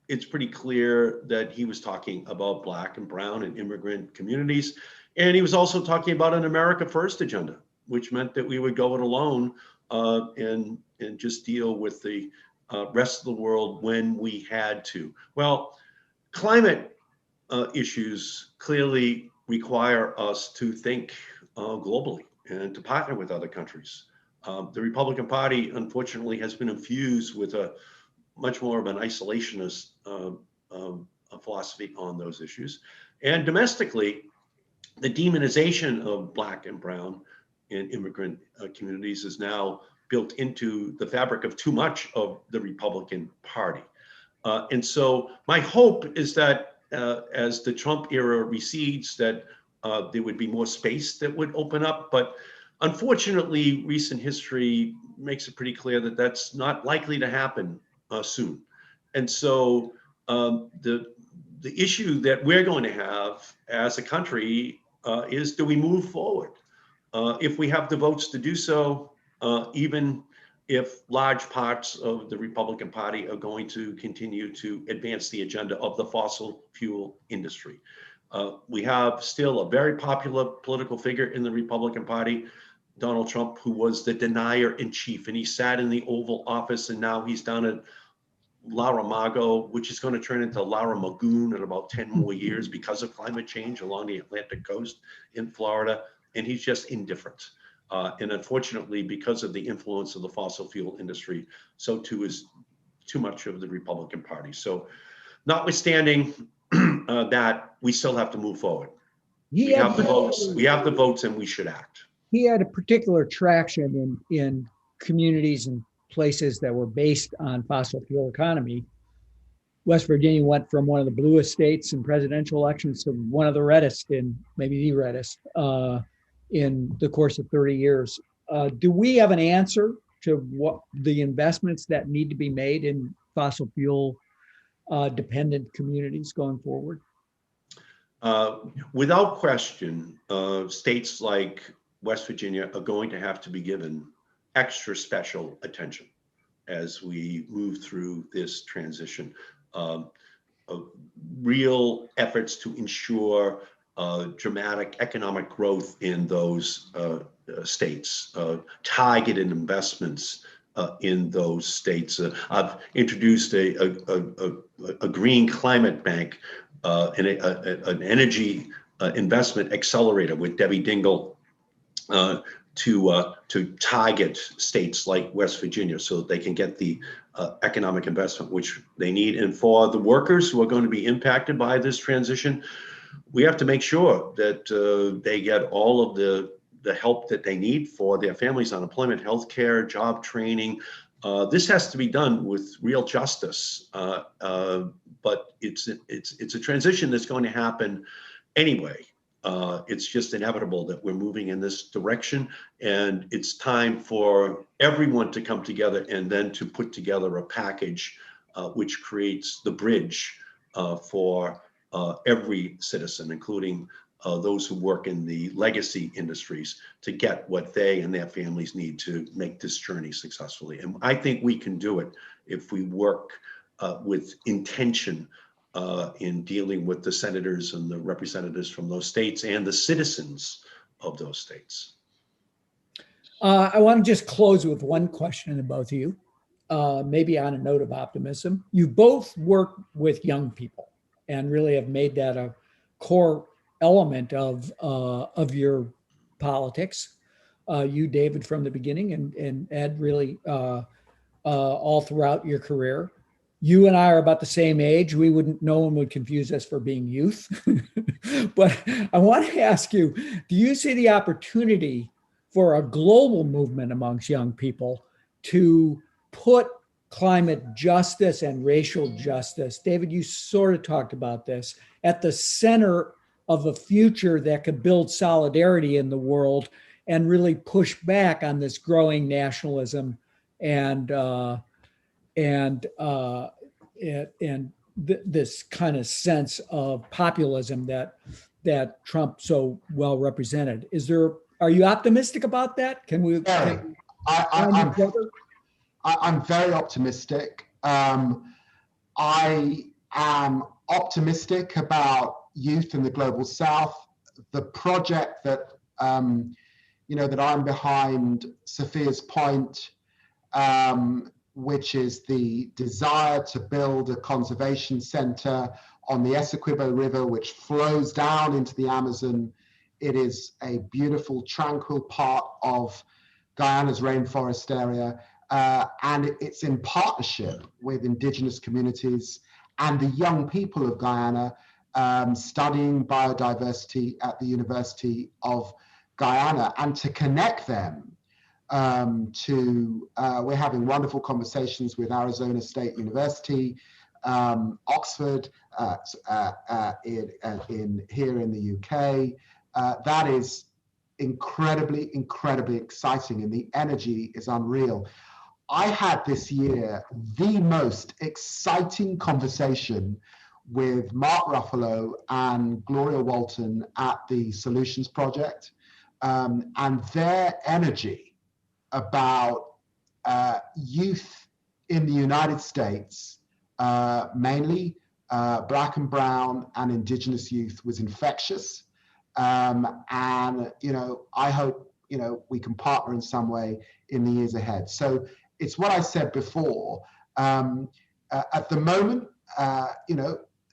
it's pretty clear that he was talking about black and brown and immigrant communities. And he was also talking about an America First agenda, which meant that we would go it alone and just deal with the rest of the world when we had to. Well, climate issues clearly require us to think globally and to partner with other countries. The Republican Party, unfortunately, has been infused with a much more of an isolationist philosophy on those issues. And domestically, the demonization of black and brown and immigrant communities is now built into the fabric of too much of the Republican Party. And so my hope is that as the Trump era recedes, that there would be more space that would open up. But unfortunately, recent history makes it pretty clear that that's not likely to happen soon. And so the the issue that we're going to have as a country is, do we move forward? If we have the votes to do so, even if large parts of the Republican Party are going to continue to advance the agenda of the fossil fuel industry. We have still a very popular political figure in the Republican Party, Donald Trump, who was the denier in chief, and he sat in the Oval Office, and now he's down at Laramego, which is going to turn into Laramagoo in about 10 more years because of climate change along the Atlantic coast in Florida, and he's just indifferent. And unfortunately, because of the influence of the fossil fuel industry, so too is too much of the Republican Party. So notwithstanding that, we still have to move forward. We have the votes, and we should act. He had a particular traction in communities and places that were based on fossil fuel economy. West Virginia went from one of the bluest states in presidential elections to one of the reddest, maybe the reddest, in the course of 30 years. Do we have an answer to what the investments that need to be made in fossil fuel dependent communities going forward? Without question, states like West Virginia are going to have to be given extra special attention as we move through this transition. Real efforts to ensure dramatic economic growth in those states, targeted investments in those states. I've introduced a green climate bank and an energy investment accelerator with Debbie Dingell to target states like West Virginia so that they can get the economic investment which they need. And for the workers who are going to be impacted by this transition, we have to make sure that they get all of the help that they need for their families, unemployment, healthcare, job training. This has to be done with real justice, but it's a transition that's going to happen anyway. It's just inevitable that we're moving in this direction, and it's time for everyone to come together and then to put together a package which creates the bridge for every citizen, including those who work in the legacy industries, to get what they and their families need to make this journey successfully. And I think we can do it if we work with intention in dealing with the senators and the representatives from those states and the citizens of those states. I want to just close with one question to both of you, maybe on a note of optimism. You both work with young people and really have made that a core element of your politics. You, David, from the beginning, and Ed, really all throughout your career. You and I are about the same age. No one would confuse us for being youth. But I want to ask you, do you see the opportunity for a global movement amongst young people to put climate justice and racial justice, David, you sort of talked about this, at the center of a future that could build solidarity in the world and really push back on this growing nationalism and this kind of sense of populism that Trump so well represented? Are you optimistic about that? Can we? I'm very optimistic. I am optimistic about youth in the global South. The project that that I'm behind, Sophia's Point, which is the desire to build a conservation center on the Essequibo River, which flows down into the Amazon. It is a beautiful, tranquil part of Guyana's rainforest area. And it's in partnership with indigenous communities and the young people of Guyana, studying biodiversity at the University of Guyana, and to connect them we're having wonderful conversations with Arizona State University, Oxford, here in the UK. That is incredibly exciting, and the energy is unreal. I had this year the most exciting conversation with Mark Ruffalo and Gloria Walton at the Solutions Project, and their energy about youth in the United States, mainly Black and brown and indigenous youth, was infectious. And, I hope, we can partner in some way in the years ahead. So it's what I said before. At the moment,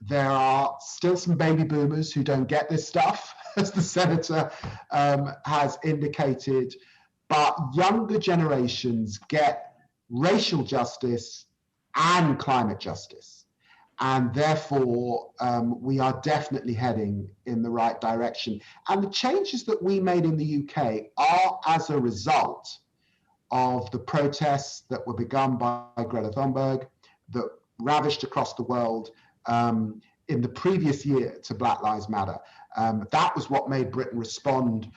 there are still some baby boomers who don't get this stuff, as the senator has indicated, but younger generations get racial justice and climate justice. And therefore, we are definitely heading in the right direction. And the changes that we made in the UK are as a result of the protests that were begun by Greta Thunberg, that ravished across the world in the previous year to Black Lives Matter. That was what made Britain respond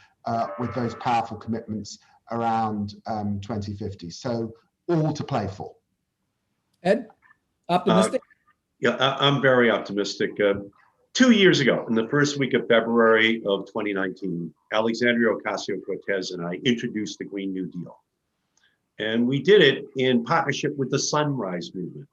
with those powerful commitments around 2050. So all to play for. Ed, optimistic? Yeah, I'm very optimistic. 2 years ago, in the first week of February of 2019, Alexandria Ocasio-Cortez and I introduced the Green New Deal. And we did it in partnership with the Sunrise Movement,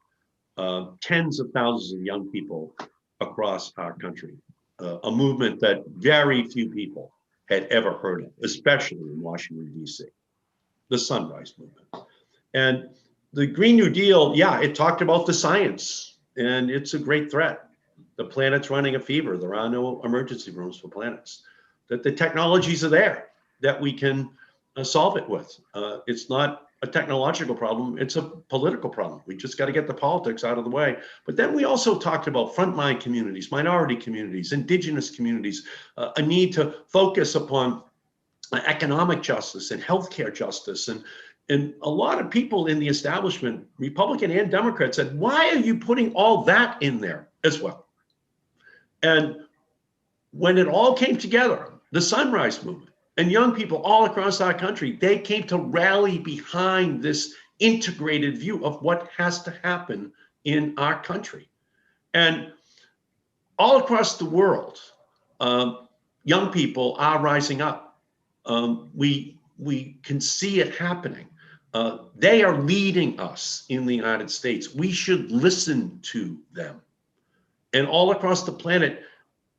tens of thousands of young people across our country, a movement that very few people had ever heard of, especially in Washington, D.C., the Sunrise Movement. And the Green New Deal, yeah, it talked about the science, and it's a great threat. The planet's running a fever. There are no emergency rooms for planets. That the technologies are there that we can solve it with. It's not a technological problem, it's a political problem. We just got to get the politics out of the way. But then we also talked about frontline communities, minority communities, indigenous communities, a need to focus upon economic justice and healthcare justice. And a lot of people in the establishment, Republican and Democrat, said, why are you putting all that in there as well? And when it all came together, the Sunrise Movement and young people all across our country, they came to rally behind this integrated view of what has to happen in our country. And all across the world, young people are rising up. We can see it happening. They are leading us in the United States. We should listen to them. And all across the planet,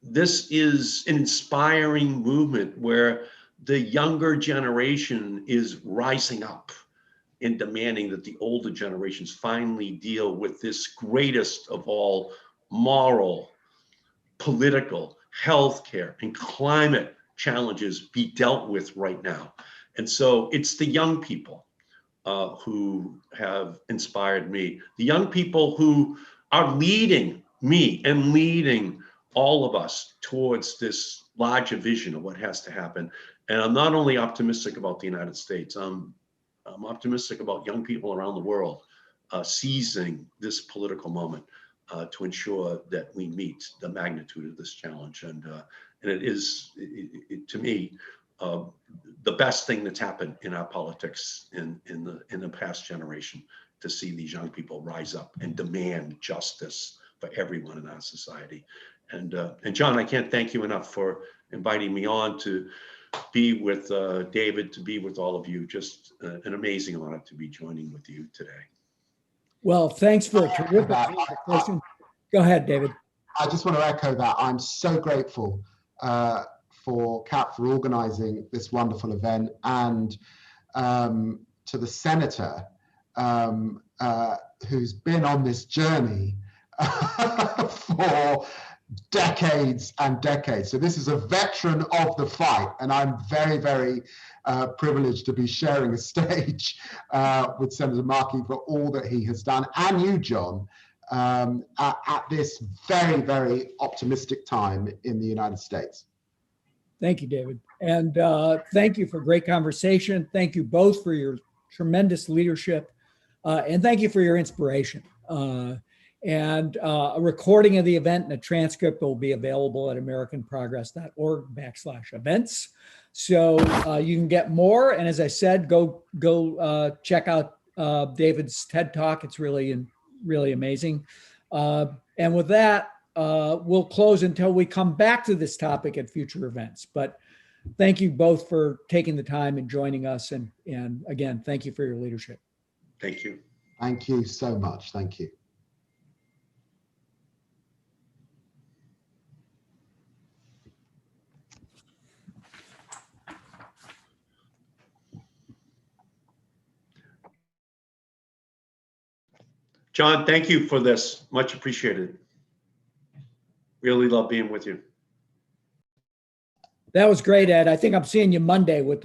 this is an inspiring movement where the younger generation is rising up and demanding that the older generations finally deal with this greatest of all moral, political, healthcare, and climate challenges be dealt with right now. And so it's the young people who have inspired me, the young people who are leading me and leading all of us towards this larger vision of what has to happen. And I'm not only optimistic about the United States, I'm optimistic about young people around the world seizing this political moment to ensure that we meet the magnitude of this challenge. And it is, to me, the best thing that's happened in our politics in the past generation, to see these young people rise up and demand justice for everyone in our society. And John, I can't thank you enough for inviting me on to be with David, to be with all of you. Just an amazing honor to be joining with you today. Well, thanks for a terrific presentation. Go ahead, David. I just want to echo that. I'm so grateful for CAP for organizing this wonderful event, and to the senator who's been on this journey for decades and decades. So this is a veteran of the fight, and I'm very, very privileged to be sharing a stage with Senator Markey for all that he has done, and you, John, at this very, very optimistic time in the United States. Thank you, David. And thank you for a great conversation. Thank you both for your tremendous leadership, and thank you for your inspiration. And a recording of the event and a transcript will be available at americanprogress.org/events. So you can get more. And as I said, go check out David's TED Talk. It's really amazing. And with that, we'll close until we come back to this topic at future events. But thank you both for taking the time and joining us. And again, thank you for your leadership. Thank you. Thank you so much. Thank you. John, thank you for this. Much appreciated. Really love being with you. That was great, Ed. I think I'm seeing you Monday with